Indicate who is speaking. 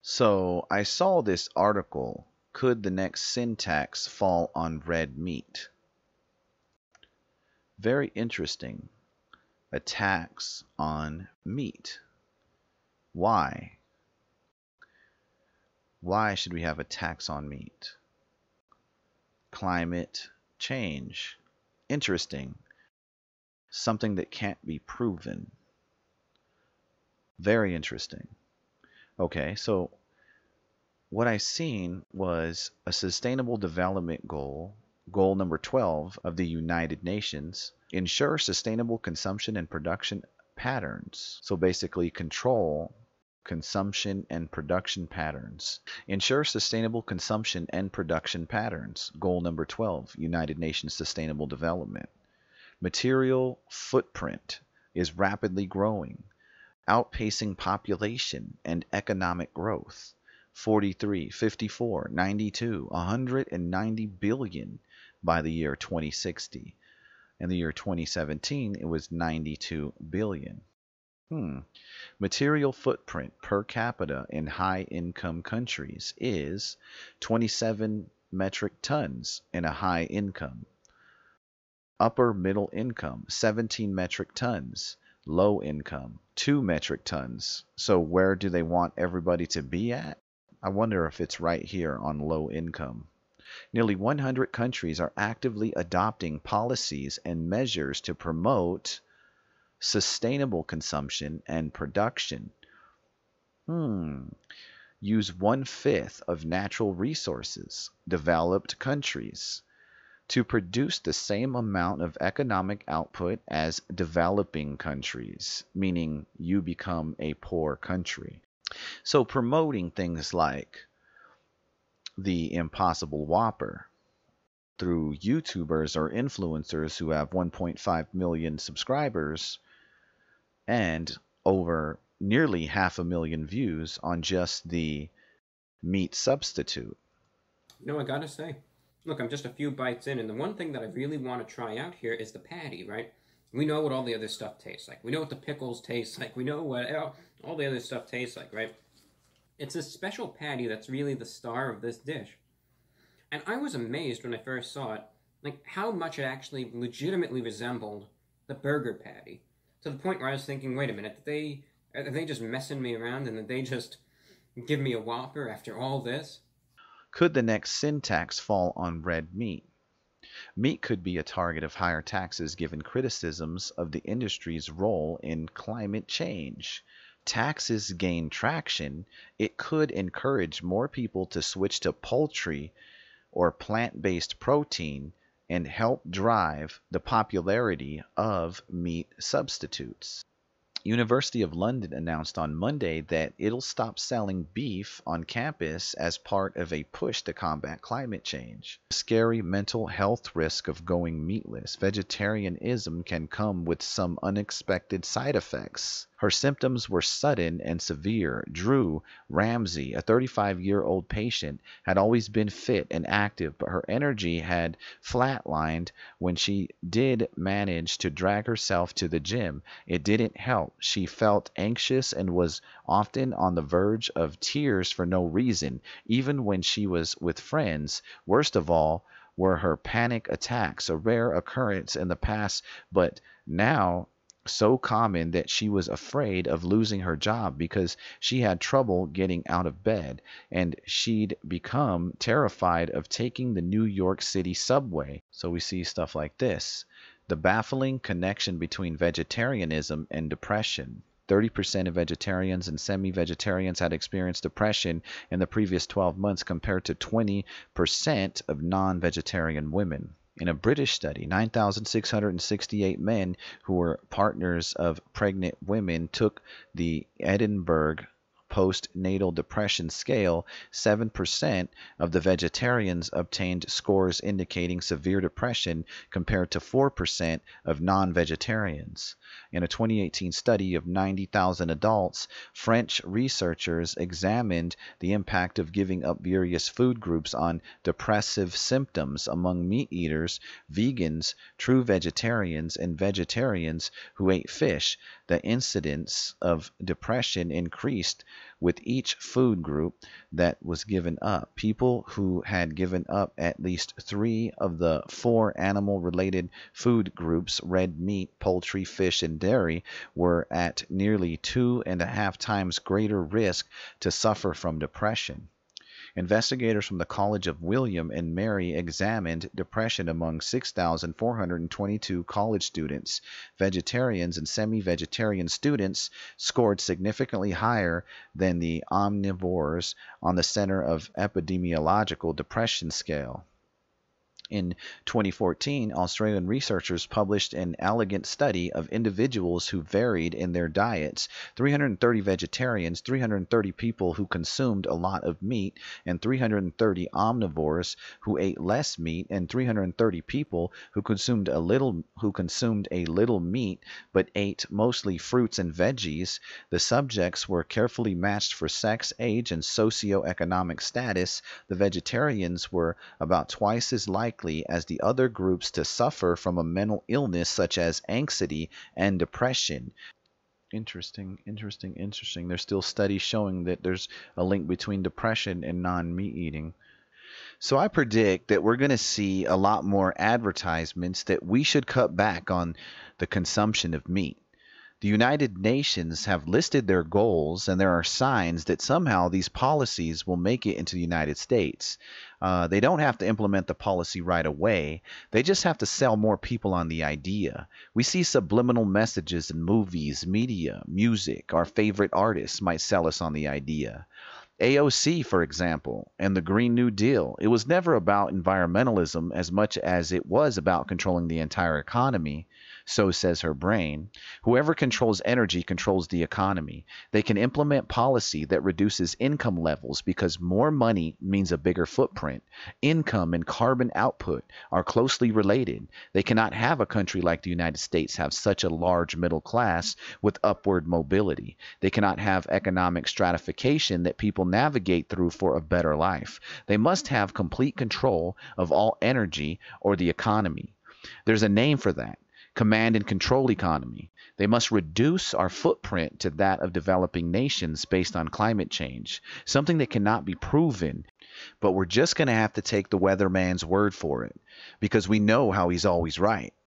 Speaker 1: So I saw this article, could the next sin tax fall on red meat? Very interesting. A tax on meat. Why? Why should we have a tax on meat? Climate change. Interesting. Something that can't be proven. Very interesting. Okay, so what I seen was a sustainable development goal, goal number 12 of the United Nations, ensure sustainable consumption and production patterns. So basically control consumption and production patterns. Ensure sustainable consumption and production patterns. Goal number 12, United Nations Sustainable Development. Material footprint is rapidly growing, outpacing population and economic growth. 43, 54, 92, 190 billion by the year 2060. In the year 2017, it was 92 billion. Material footprint per capita in high-income countries is 27 metric tons in a high income. Upper middle income, 17 metric tons. Low income, 2 metric tons. So where do they want everybody to be at? I wonder if it's right here on low income. Nearly 100 countries are actively adopting policies and measures to promote sustainable consumption and production. Use 1/5 of natural resources, developed countries, to produce the same amount of economic output as developing countries, meaning you become a poor country. So promoting things like the Impossible Whopper through YouTubers or influencers who have 1.5 million subscribers and over nearly 500,000 views on just the meat substitute.
Speaker 2: No, I gotta say, look, I'm just a few bites in, and the one thing that I really want to try out here is the patty, right? We know what all the other stuff tastes like. We know what the pickles taste like. We know what all the other stuff tastes like, right? It's a special patty that's really the star of this dish. And I was amazed when I first saw it, like how much it actually legitimately resembled the burger patty. To the point where I was thinking, wait a minute, are they just messing me around and did they just give me a Whopper after all this?
Speaker 1: Could the next sin tax fall on red meat? Meat could be a target of higher taxes given criticisms of the industry's role in climate change. Taxes gain traction, it could encourage more people to switch to poultry or plant-based protein and help drive the popularity of meat substitutes. University of London announced on Monday that it'll stop selling beef on campus as part of a push to combat climate change. Scary mental health risk of going meatless. Vegetarianism can come with some unexpected side effects. Her symptoms were sudden and severe. Drew Ramsey, a 35-year-old patient, had always been fit and active, but her energy had flatlined when she did manage to drag herself to the gym. It didn't help. She felt anxious and was often on the verge of tears for no reason, even when she was with friends. Worst of all were her panic attacks, a rare occurrence in the past, but now so common that she was afraid of losing her job because she had trouble getting out of bed, and she'd become terrified of taking the New York City subway. So we see stuff like this. The baffling connection between vegetarianism and depression. 30% of vegetarians and semi-vegetarians had experienced depression in the previous 12 months compared to 20% of non-vegetarian women. In a British study, 9,668 men who were partners of pregnant women took the Edinburgh postnatal depression scale. 7% of the vegetarians obtained scores indicating severe depression compared to 4% of non-vegetarians. In a 2018 study of 90,000 adults, French researchers examined the impact of giving up various food groups on depressive symptoms among meat eaters, vegans, true vegetarians, and vegetarians who ate fish. the incidence of depression increased with each food group that was given up. People who had given up at least 3 of the 4 animal-related food groups, red meat, poultry, fish, and dairy, were at nearly 2.5 times greater risk to suffer from depression. Investigators from the College of William and Mary examined depression among 6,422 college students. Vegetarians and semi-vegetarian students scored significantly higher than the omnivores on the Center of Epidemiological Depression scale. In 2014, Australian researchers published an elegant study of individuals who varied in their diets: 330 vegetarians, 330 people who consumed a lot of meat, and 330 omnivores who ate less meat, and 330 people who consumed a little meat but ate mostly fruits and veggies. The subjects were carefully matched for sex, age, and socioeconomic status. The vegetarians were about twice as likely as the other groups to suffer from a mental illness such as anxiety and depression. Interesting. There's still studies showing that there's a link between depression and non-meat eating. So I predict that we're going to see a lot more advertisements that we should cut back on the consumption of meat. The United Nations have listed their goals, and there are signs that somehow these policies will make it into the United States. They don't have to implement the policy right away. They just have to sell more people on the idea. We see subliminal messages in movies, media, music. Our favorite artists might sell us on the idea. AOC, for example, and the Green New Deal. It was never about environmentalism as much as it was about controlling the entire economy. So says her brain. Whoever controls energy controls the economy. They can implement policy that reduces income levels because more money means a bigger footprint. Income and carbon output are closely related. They cannot have a country like the United States have such a large middle class with upward mobility. They cannot have economic stratification that people navigate through for a better life. They must have complete control of all energy or the economy. There's a name for that: command and control economy. They must reduce our footprint to that of developing nations based on climate change, something that cannot be proven, but we're just going to have to take the weatherman's word for it, because we know how he's always right.